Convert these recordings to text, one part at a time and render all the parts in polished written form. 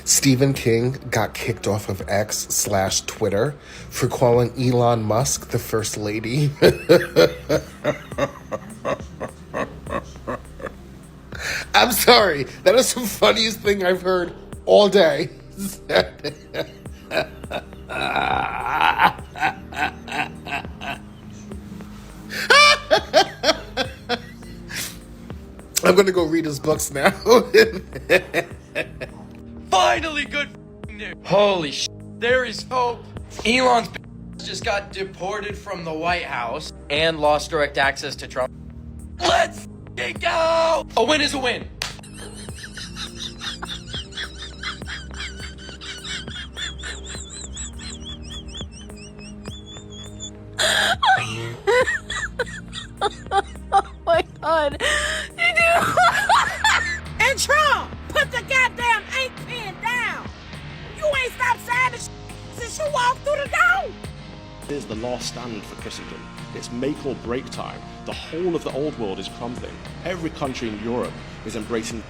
Stephen King got kicked off of X/Twitter for calling Elon Musk the First Lady. I'm sorry. That is the funniest thing I've heard all day. I'm going to go read his books now. Finally good news. Holy shit, there is hope. Elon's just got deported from the White House and lost direct access to Trump. Let's go! A win is a win. Oh my god. And Trump, put the goddamn ink pen down. You ain't stopped saying the since you walked through the door. It is the last stand for Christendom. It's make or break time. The whole of the old world is crumbling. Every country in Europe is embracing.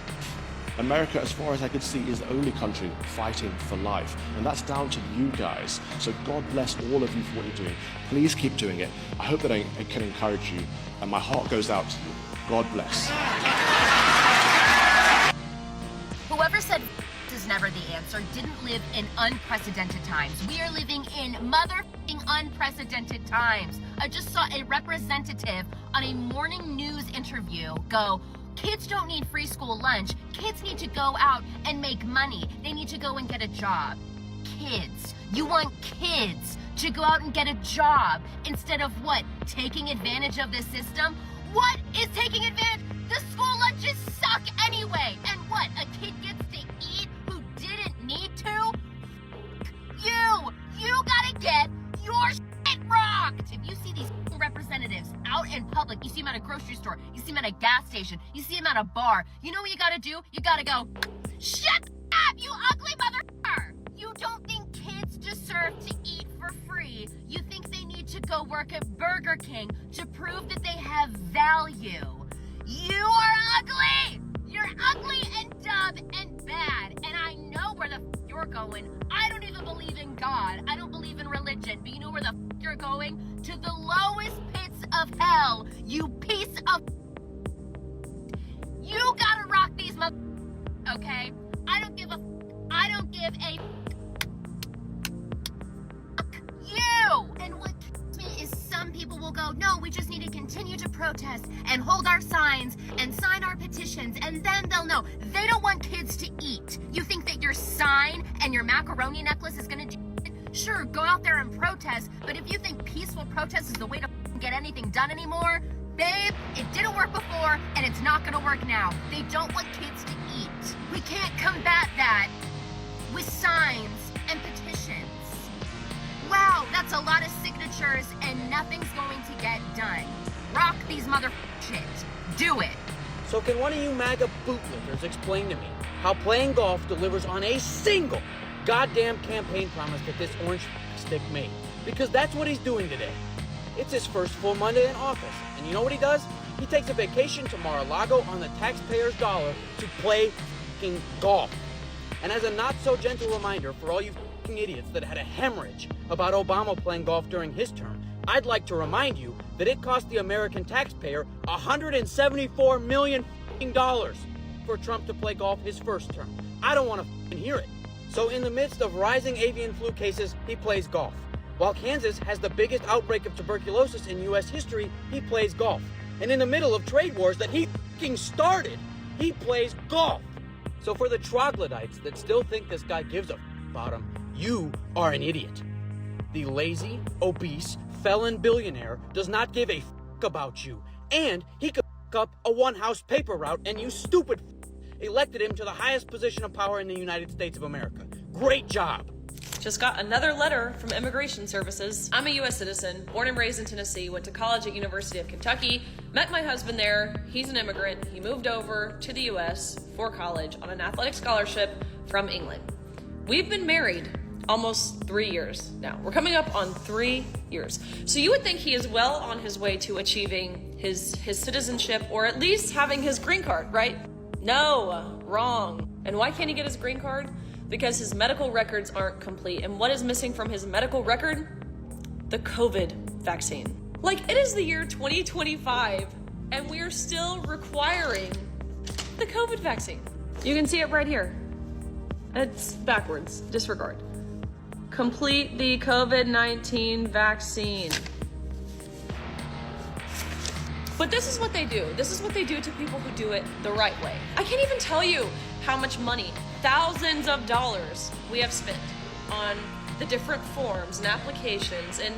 America, as far as I can see, is the only country fighting for life. And that's down to you guys. So God bless all of you for what you're doing. Please keep doing it. I hope that I can encourage you. And my heart goes out to you. God bless. Whoever said is never the answer didn't live in unprecedented times. We are living in motherfucking unprecedented times. I just saw a representative on a morning news interview go, kids don't need free school lunch. Kids need to go out and make money. They need to go and get a job. Kids. You want kids to go out and get a job instead of what? Taking advantage of this system? What is taking advantage? The school lunches suck anyway. And what? A kid gets to eat who didn't need to? You gotta get your shit rocked. If you see these representatives out in public, you see them at a grocery store, you see them at a gas station, you see them at a bar, you know what you gotta do? You gotta go, shut up, you ugly motherfucker! You don't think kids deserve to eat for free. You think they need to go work at Burger King to prove that they have value. You are ugly! You're ugly and dumb and bad, and I know where the you're going. I don't even believe in God. I don't believe in religion, but you know where the you're going? To the lowest pits of hell, you piece of You gotta rock these okay? I don't give a you! And what kills me is some people will go, no, we just need to continue to protest and hold our signs and sign our petitions, and then they'll know. They don't want kids to eat. You think that your sign and your macaroni necklace is gonna do it? Sure, go out there and protest, but if you think peaceful protest is the way to get anything done anymore, babe, it didn't work before, and it's not gonna work now. They don't want kids to eat. We can't combat that with signs and petitions. Wow, that's a lot of signatures and nothing's going to get done. Rock these shit. Do it. So can one of you MAGA bootlickers explain to me how playing golf delivers on a single goddamn campaign promise that this orange stick made? Because that's what he's doing today. It's his first full Monday in office. And you know what he does? He takes a vacation to Mar-a-Lago on the taxpayer's dollar to play f***ing golf. And as a not-so-gentle reminder for all you f***ing idiots that had a hemorrhage about Obama playing golf during his term, I'd like to remind you that it cost the American taxpayer $174 million for Trump to play golf his first term. I don't want to hear it. So in the midst of rising avian flu cases, he plays golf. While Kansas has the biggest outbreak of tuberculosis in U.S. history, he plays golf. And in the middle of trade wars that he f***ing started, he plays golf. So for the troglodytes that still think this guy gives a f*** about him, you are an idiot. The lazy, obese, felon billionaire does not give a f*** about you. And he could f*** up a one-house paper route, and you stupid f*** elected him to the highest position of power in the United States of America. Great job. Just got another letter from Immigration Services. I'm a U.S. citizen, born and raised in Tennessee, went to college at University of Kentucky, met my husband there. He's an immigrant. He moved over to the U.S. for college on an athletic scholarship from England. We've been married almost 3 years now. We're coming up on 3 years. So you would think he is well on his way to achieving his citizenship, or at least having his green card, right? No, wrong. And why can't he get his green card? because his medical records aren't complete. And what is missing from his medical record? The COVID vaccine. Like, it is the year 2025 and we are still requiring the COVID vaccine. You can see it right here. It's backwards, disregard. Complete the COVID-19 vaccine. But this is what they do. This is what they do to people who do it the right way. I can't even tell you how much money, thousands of dollars, we have spent on the different forms and applications and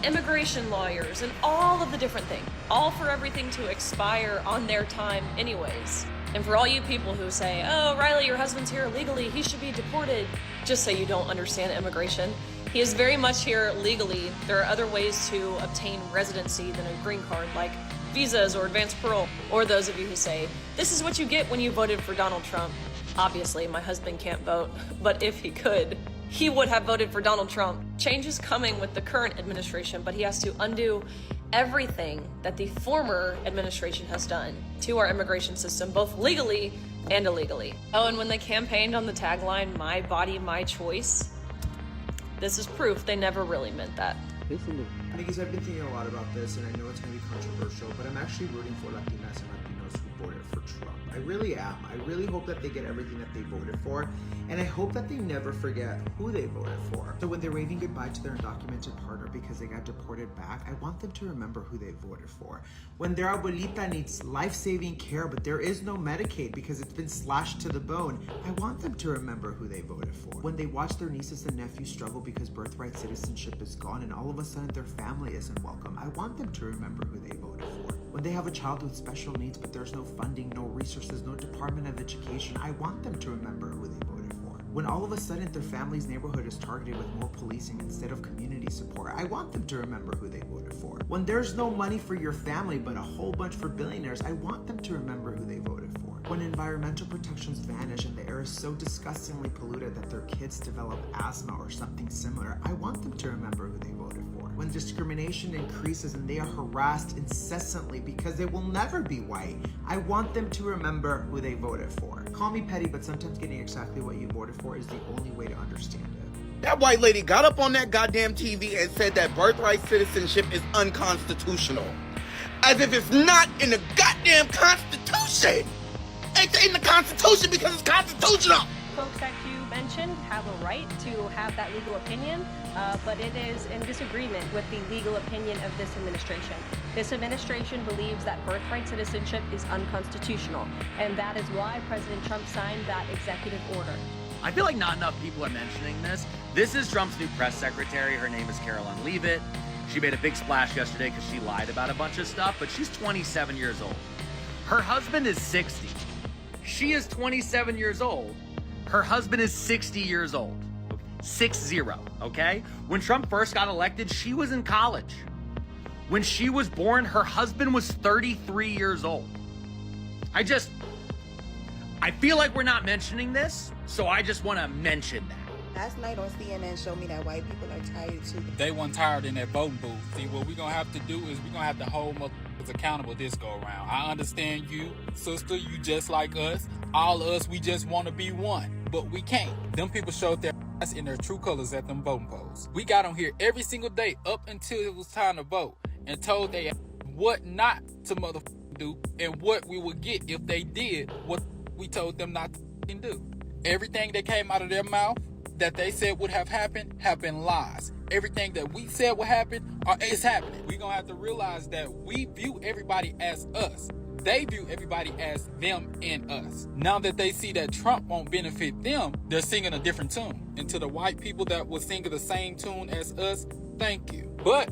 immigration lawyers and all of the different things, all for everything to expire on their time anyways. And for all you people who say, oh, Riley, your husband's here illegally, he should be deported, just so you don't understand immigration. He is very much here legally. There are other ways to obtain residency than a green card, like visas or advanced parole. Or those of you who say, this is what you get when you voted for Donald Trump. Obviously, my husband can't vote, but if he could, he would have voted for Donald Trump. Change is coming with the current administration, but he has to undo everything that the former administration has done to our immigration system, both legally and illegally. Oh, and when they campaigned on the tagline, my body, my choice, this is proof they never really meant that. Nikki's, I've been thinking a lot about this, and I know it's going to be controversial, but I'm actually rooting for Latinas and Latinos who voted for Trump. I really am. I really hope that they get everything that they voted for, and I hope that they never forget who they voted for. So when they're waving goodbye to their undocumented partner because they got deported back, I want them to remember who they voted for. When their abuelita needs life-saving care, but there is no Medicaid because it's been slashed to the bone, I want them to remember who they voted for. When they watch their nieces and nephews struggle because birthright citizenship is gone and all of a sudden their family isn't welcome, I want them to remember who they voted for. When they have a child with special needs but there's no funding, no resources, no Department of Education, I want them to remember who they voted for. When all of a sudden their family's neighborhood is targeted with more policing instead of community support, I want them to remember who they voted for. When there's no money for your family but a whole bunch for billionaires, I want them to remember who they voted for. When environmental protections vanish and the air is so disgustingly polluted that their kids develop asthma or something similar, I want them to remember who they voted for. When discrimination increases and they are harassed incessantly because they will never be white, I want them to remember who they voted for. Call me petty, but sometimes getting exactly what you voted for is the only way to understand it. That white lady got up on that goddamn TV and said that birthright citizenship is unconstitutional. As if it's not in the goddamn Constitution! It's in the Constitution because it's constitutional! Folks that you mentioned have a right to have that legal opinion, but it is in disagreement with the legal opinion of this administration. This administration believes that birthright citizenship is unconstitutional, and that is why President Trump signed that executive order. I feel like not enough people are mentioning this. This is Trump's new press secretary. Her name is Caroline Leavitt. She made a big splash yesterday because she lied about a bunch of stuff, but she's 27 years old. Her husband is 60. She is 27 years old. Her husband is 60 years old. 6-0, okay? When Trump first got elected, she was in college. When she was born, her husband was 33 years old. I feel like we're not mentioning this, so I just want to mention that. Last night on CNN showed me that white people are tired too. They weren't tired in that voting booth. See, what we're going to have to do is we're going to have to hold motherfuckers accountable this go around. I understand you, sister, you just like us. All of us, we just want to be one, but we can't. Them people showed their ass in their true colors at them voting polls. We got on here every single day up until it was time to vote and told they what not to motherfucking do and what we would get if they did what we told them not to do. Everything that came out of their mouth that they said would have been lies. Everything that we said would happen is happening. We're going to have to realize that we view everybody as us. They view everybody as them and us. Now that they see that Trump won't benefit them, they're singing a different tune. And to the white people that were singing the same tune as us, thank you. But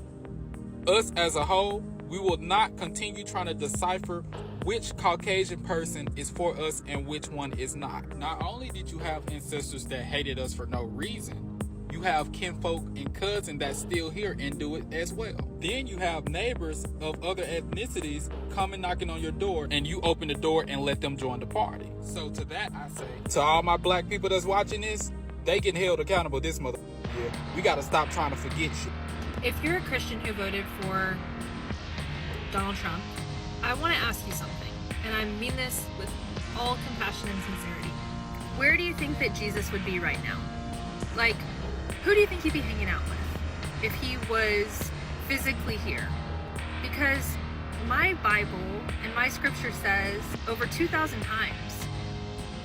us as a whole, we will not continue trying to decipher which Caucasian person is for us and which one is not. Not only did you have ancestors that hated us for no reason, you have kinfolk and cousins that still here and do it as well. Then you have neighbors of other ethnicities coming knocking on your door and you open the door and let them join the party. So to that I say, to all my black people that's watching this, they getting held accountable this motherfucker. Yeah, we gotta stop trying to forget shit. If you're a Christian who voted for Donald Trump, I want to ask you something, and I mean this with all compassion and sincerity. where do you think that Jesus would be right now? Like, who do you think he'd be hanging out with if he was physically here? Because my Bible and my scripture says over 2,000 times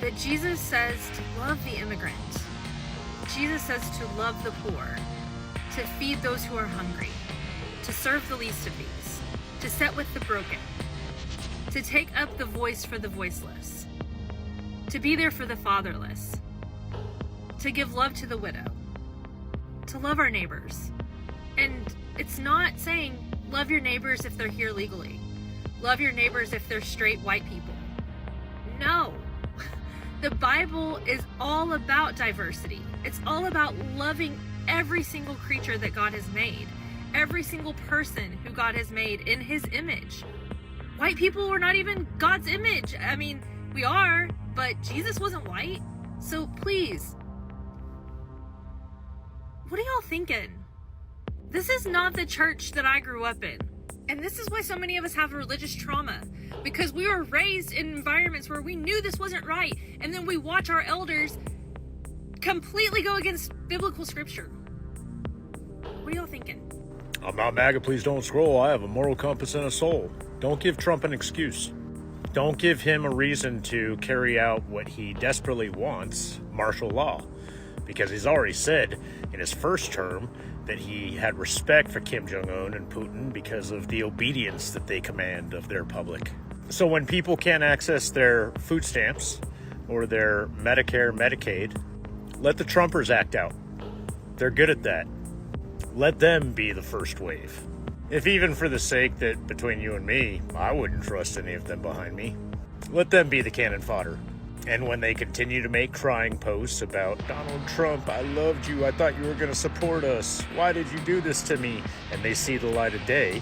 that Jesus says to love the immigrant. Jesus says to love the poor, to feed those who are hungry, to serve the least of these, to sit with the broken, to take up the voice for the voiceless, to be there for the fatherless, to give love to the widow, to love our neighbors. And it's not saying love your neighbors if they're here legally. Love your neighbors if they're straight white people. No. The Bible is all about diversity. It's all about loving every single creature that God has made. Every single person who God has made in his image. White people are not even God's image. I mean, we are, but Jesus wasn't white. So please, what are y'all thinking? This is not the church that I grew up in. And this is why so many of us have religious trauma, because we were raised in environments where we knew this wasn't right, and then we watch our elders completely go against biblical scripture. What are y'all thinking? I'm not MAGA, please don't scroll. I have a moral compass and a soul. Don't give Trump an excuse. Don't give him a reason to carry out what he desperately wants, martial law, because he's already said in his first term that he had respect for Kim Jong-un and Putin because of the obedience that they command of their public. So when people can't access their food stamps or their Medicare, Medicaid, let the Trumpers act out. They're good at that. Let them be the first wave. If even for the sake that between you and me, I wouldn't trust any of them behind me. Let them be the cannon fodder. And when they continue to make crying posts about Donald Trump, I loved you, I thought you were going to support us, why did you do this to me? And they see the light of day,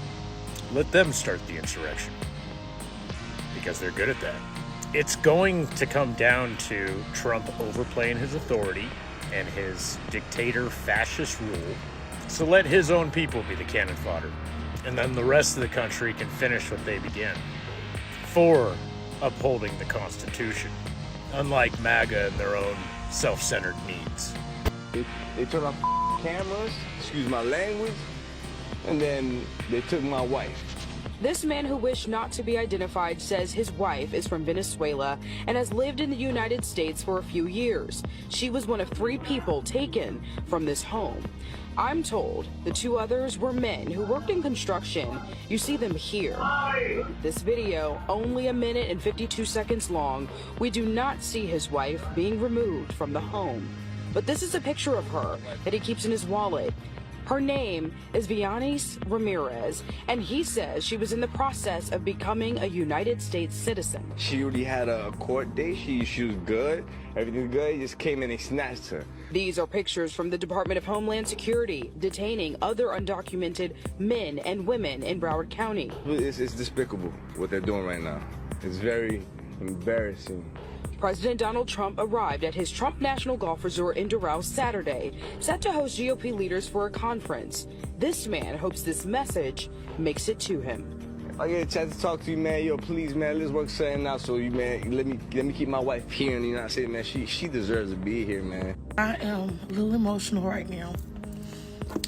let them start the insurrection. Because they're good at that. It's going to come down to Trump overplaying his authority and his dictator fascist rule. So let his own people be the cannon fodder. And then the rest of the country can finish what they began. For upholding the Constitution. Unlike MAGA and their own self-centered needs. They turned off cameras, excuse my language, and then they took my wife. This man who wished not to be identified says his wife is from Venezuela and has lived in the United States for a few years. She was one of 3 people taken from this home. I'm told the 2 others were men who worked in construction. You see them here. This video, only 1 minute and 52 seconds long, we do not see his wife being removed from the home. But this is a picture of her that he keeps in his wallet. Her name is Vianis Ramirez, and he says she was in the process of becoming a United States citizen. She already had a court date. She was good. Everything's good. He just came in and snatched her. These are pictures from the Department of Homeland Security detaining other undocumented men and women in Broward County. It's despicable what they're doing right now. It's very embarrassing. President Donald Trump arrived at his Trump National Golf Resort in Doral Saturday, set to host GOP leaders for a conference. This man hopes this message makes it to him. If I get a chance to talk to you, man, yo, please, man, let's work something out. So you, man, let me keep my wife here. And you know what I'm saying, man? She deserves to be here, man. I am a little emotional right now.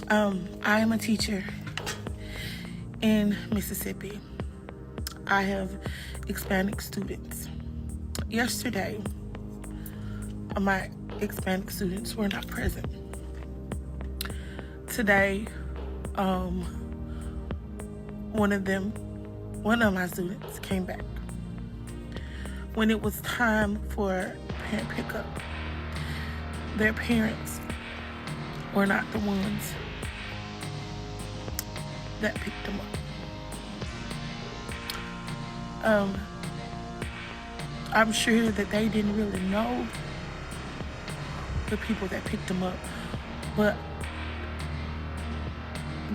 I am a teacher in Mississippi. I have Hispanic students. Yesterday, my Hispanic students were not present. Today, one of my students came back. When it was time for parent pickup, their parents were not the ones that picked them up. I'm sure that they didn't really know the people that picked them up, but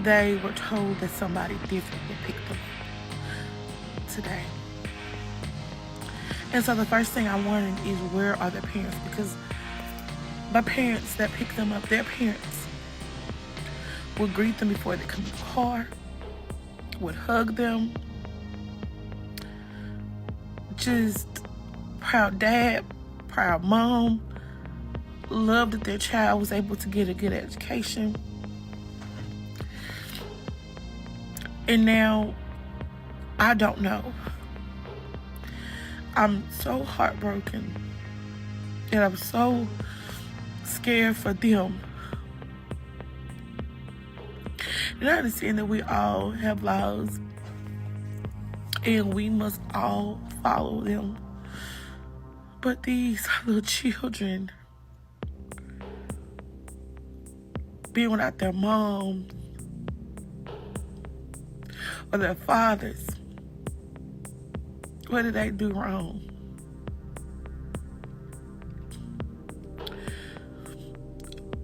they were told that somebody different would pick them up today. And so the first thing I wondered is, where are their parents? Because my parents that picked them up, their parents would greet them before they come in the car, would hug them, just proud dad, proud mom, loved that their child was able to get a good education. And now, I don't know. I'm so heartbroken. And I'm so scared for them. And I understand that we all have laws and we must all follow them. But these little children being without their moms or their fathers, what did they do wrong?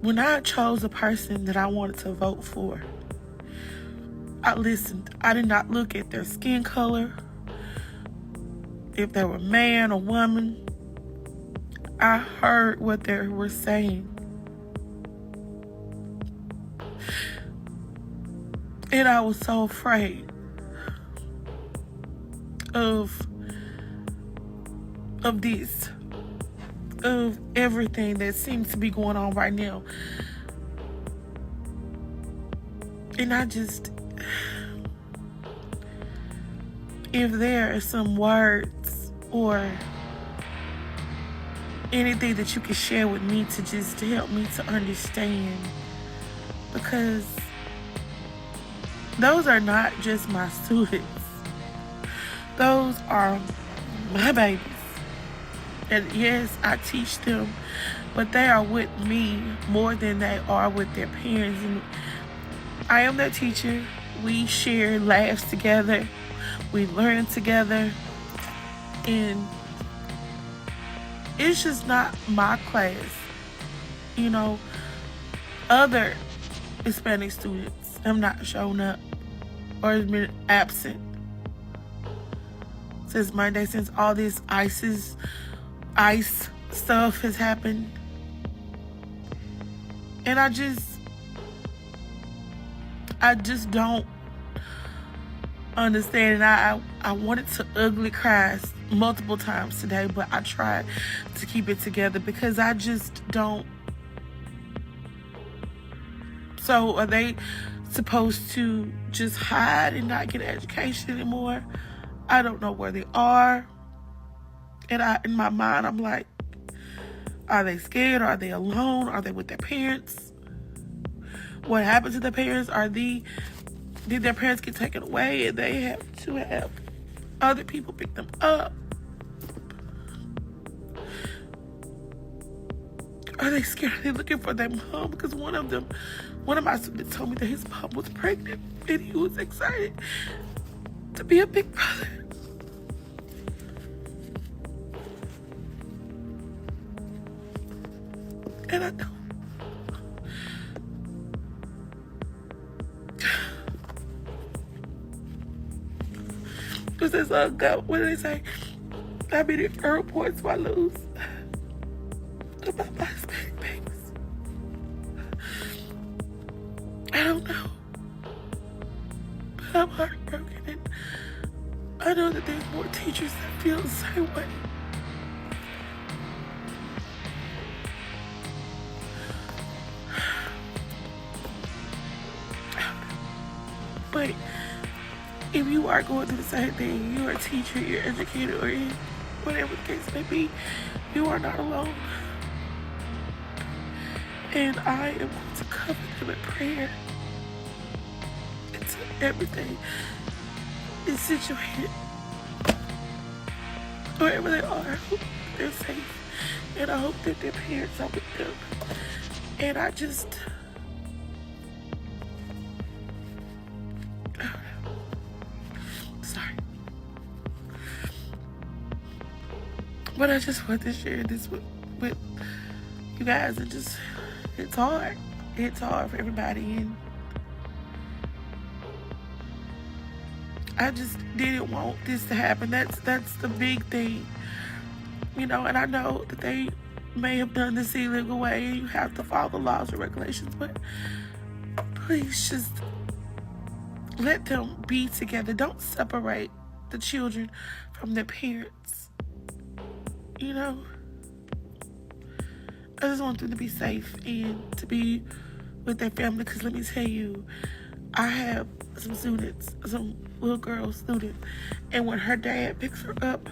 When I chose a person that I wanted to vote for, I listened. I did not look at their skin color, if they were man or woman. I heard what they were saying. And I was so afraid of this, of everything that seems to be going on right now. And I just, if there are some words or anything that you can share with me to just help me to understand, because those are not just my students. Those are my babies. And yes, I teach them, but they are with me more than they are with their parents. And I am their teacher. We share laughs together. We learn together. And it's just not my class. You know, other Hispanic students have not shown up or has been absent since Monday, since all this ICE stuff has happened. And I just don't understand. And I wanted to ugly cry multiple times today, but I tried to keep it together because I just don't. So are they supposed to just hide and not get an education anymore? I don't know where they are. And in my mind, I'm like, are they scared? Are they alone? Are they with their parents? What happened to their parents? Did their parents get taken away and they have to have other people pick them up? Are they scared? Are they looking for their mom? Because one of my students told me that his mom was pregnant and he was excited to be a big brother. And I know. Because this song go, what do they say? How many airports do I lose? About my Hispanic babies. I don't know. But I'm heartbroken, and I know that there's more teachers that feel the same way. But if you are going through the same thing, you're a teacher, you're an educator, or whatever the case may be, you are not alone. And I am going to cover them in prayer until everything is situated. Wherever they are, I hope they're safe. And I hope that their parents are with them. And I just... Sorry. But I just want to share this with you guys. And just... It's hard. It's hard for everybody, and I just didn't want this to happen. That's the big thing, you know. And I know that they may have done this illegal way, and you have to follow the laws and regulations. But please just let them be together. Don't separate the children from their parents. You know. I just want them to be safe and to be with their family, because let me tell you, I have some students, some little girl students, and when her dad picks her up,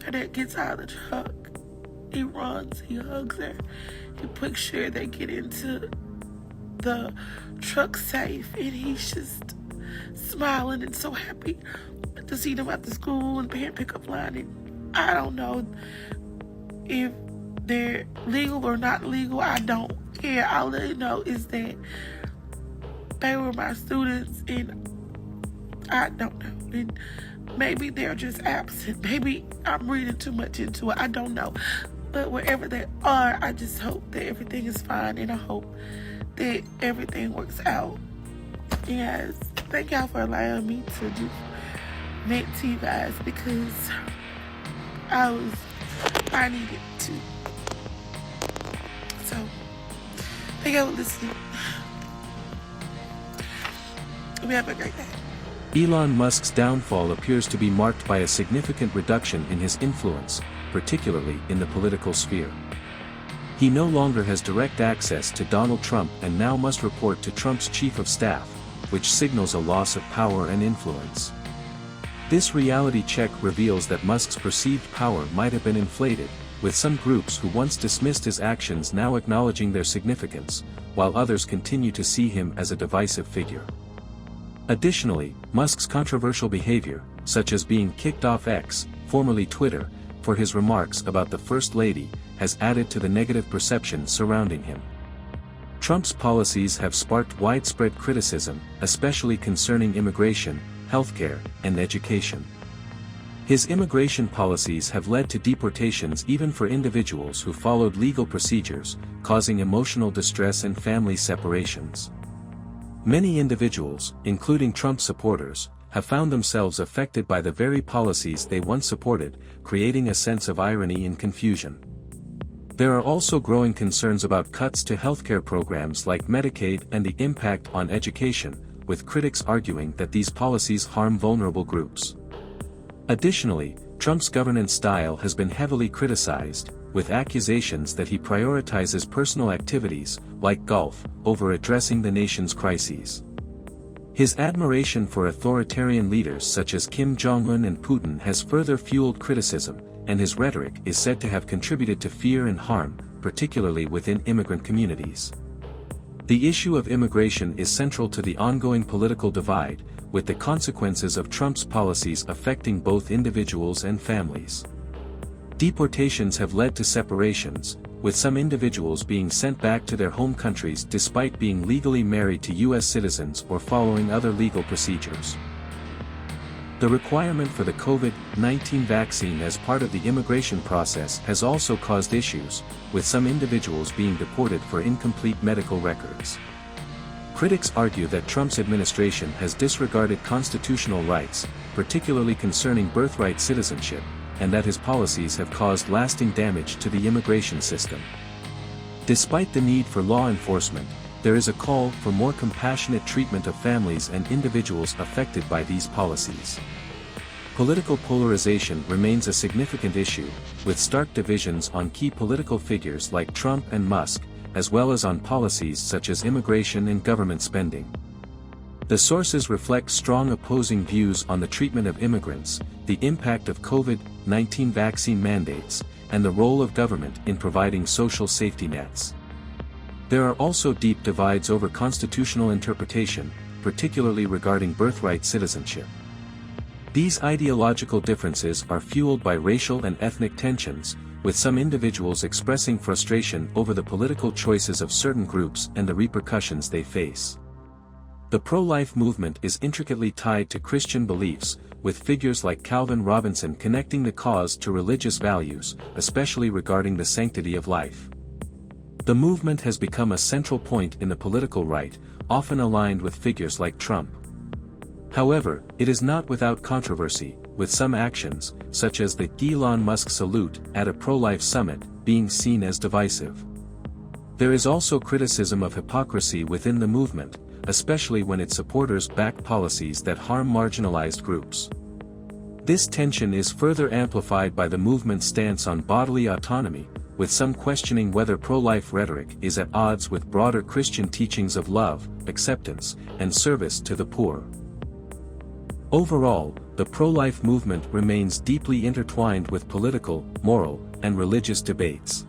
her dad gets out of the truck, he runs, he hugs her, he makes sure they get into the truck safe, and he's just smiling and so happy to see them after school and parent pickup line. And I don't know if they're legal or not legal. I don't care. All I know is that they were my students, and I don't know. And maybe they're just absent. Maybe I'm reading too much into it. I don't know. But wherever they are, I just hope that everything is fine, and I hope that everything works out. Yes, thank y'all for allowing me to just vent to you guys, because I needed to. So, thank y'all for listening. We have a great day. Elon Musk's downfall appears to be marked by a significant reduction in his influence, particularly in the political sphere. He no longer has direct access to Donald Trump and now must report to Trump's chief of staff, which signals a loss of power and influence. This reality check reveals that Musk's perceived power might have been inflated, with some groups who once dismissed his actions now acknowledging their significance, while others continue to see him as a divisive figure. Additionally, Musk's controversial behavior, such as being kicked off X, formerly Twitter, for his remarks about the First Lady, has added to the negative perception surrounding him. Trump's policies have sparked widespread criticism, especially concerning immigration, healthcare, and education. His immigration policies have led to deportations even for individuals who followed legal procedures, causing emotional distress and family separations. Many individuals, including Trump supporters, have found themselves affected by the very policies they once supported, creating a sense of irony and confusion. There are also growing concerns about cuts to healthcare programs like Medicaid and the impact on education, with critics arguing that these policies harm vulnerable groups. Additionally, Trump's governance style has been heavily criticized, with accusations that he prioritizes personal activities, like golf, over addressing the nation's crises. His admiration for authoritarian leaders such as Kim Jong-un and Putin has further fueled criticism, and his rhetoric is said to have contributed to fear and harm, particularly within immigrant communities. The issue of immigration is central to the ongoing political divide, with the consequences of Trump's policies affecting both individuals and families. Deportations have led to separations, with some individuals being sent back to their home countries despite being legally married to U.S. citizens or following other legal procedures. The requirement for the COVID-19 vaccine as part of the immigration process has also caused issues, with some individuals being deported for incomplete medical records. Critics argue that Trump's administration has disregarded constitutional rights, particularly concerning birthright citizenship, and that his policies have caused lasting damage to the immigration system. Despite the need for law enforcement, there is a call for more compassionate treatment of families and individuals affected by these policies. Political polarization remains a significant issue, with stark divisions on key political figures like Trump and Musk, as well as on policies such as immigration and government spending. The sources reflect strong opposing views on the treatment of immigrants, the impact of COVID-19 vaccine mandates, and the role of government in providing social safety nets. There are also deep divides over constitutional interpretation, particularly regarding birthright citizenship. These ideological differences are fueled by racial and ethnic tensions, with some individuals expressing frustration over the political choices of certain groups and the repercussions they face. The pro-life movement is intricately tied to Christian beliefs, with figures like Calvin Robinson connecting the cause to religious values, especially regarding the sanctity of life. The movement has become a central point in the political right, often aligned with figures like Trump. However, it is not without controversy, with some actions, such as the Elon Musk salute at a pro-life summit, being seen as divisive. There is also criticism of hypocrisy within the movement, especially when its supporters back policies that harm marginalized groups. This tension is further amplified by the movement's stance on bodily autonomy, with some questioning whether pro-life rhetoric is at odds with broader Christian teachings of love, acceptance, and service to the poor. Overall, the pro-life movement remains deeply intertwined with political, moral, and religious debates.